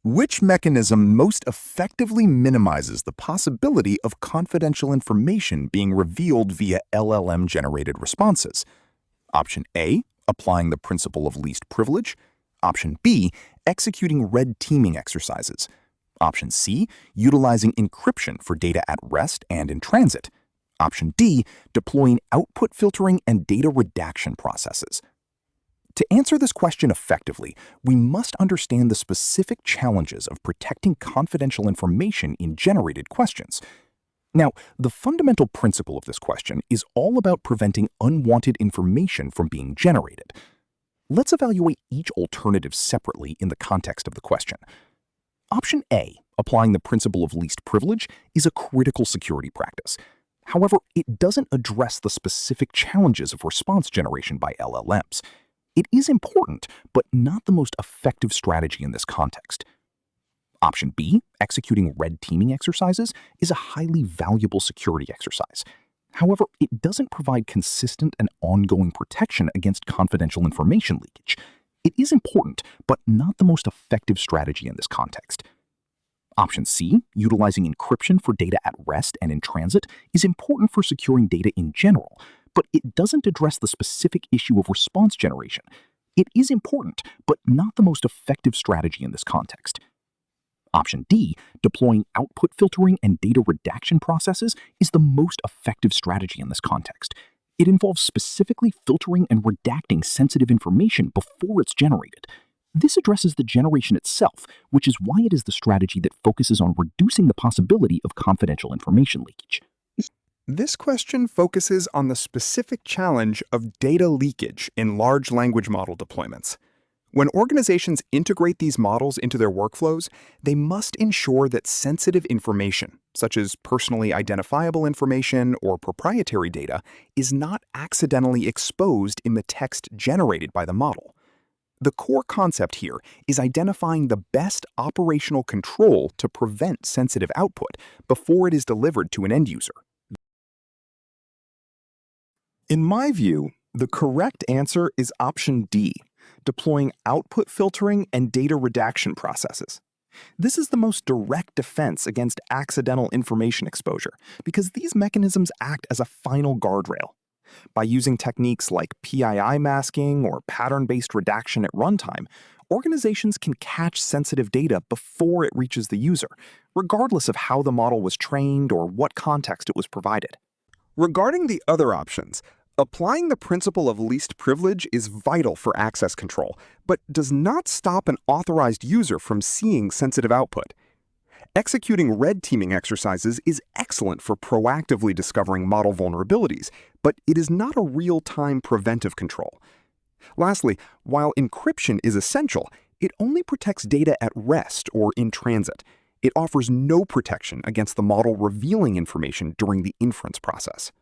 Which mechanism most effectively minimizes the possibility of confidential information being revealed via LLM-generated responses? Option A, applying the principle of least privilege. Option B, executing red teaming exercises. Option C, utilizing encryption for data at rest and in transit. Option D, deploying output filtering and data redaction processes. To answer this question effectively, we must understand the specific challenges of protecting confidential information in generated questions. Now, the fundamental principle of this question is all about preventing unwanted information from being generated. Let's evaluate each alternative separately in the context of the question. Option A, applying the principle of least privilege, is a critical security practice. However, it doesn't address the specific challenges of response generation by LLMs. It is important, but not the most effective strategy in this context. Option B, executing red teaming exercises, is a highly valuable security exercise. However, it doesn't provide consistent and ongoing protection against confidential information leakage. It is important, but not the most effective strategy in this context. Option C, utilizing encryption for data at rest and in transit, is important for securing data in general, but it doesn't address the specific issue of response generation. It is important, but not the most effective strategy in this context. Option D, deploying output filtering and data redaction processes, is the most effective strategy in this context. It involves specifically filtering and redacting sensitive information before it's generated. This addresses the generation itself, which is why it is the strategy that focuses on reducing the possibility of confidential information leakage. This question focuses on the specific challenge of data leakage in large language model deployments. When organizations integrate these models into their workflows, they must ensure that sensitive information, such as personally identifiable information or proprietary data, is not accidentally exposed in the text generated by the model. The core concept here is identifying the best operational control to prevent sensitive output before it is delivered to an end user. In my view, the correct answer is option D, deploying output filtering and data redaction processes. This is the most direct defense against accidental information exposure because these mechanisms act as a final guardrail. By using techniques like PII masking or pattern-based redaction at runtime, organizations can catch sensitive data before it reaches the user, regardless of how the model was trained or what context it was provided. Regarding the other options, applying the principle of least privilege is vital for access control, but does not stop an authorized user from seeing sensitive output. Executing red teaming exercises is excellent for proactively discovering model vulnerabilities, but it is not a real-time preventive control. Lastly, while encryption is essential, it only protects data at rest or in transit. It offers no protection against the model revealing information during the inference process.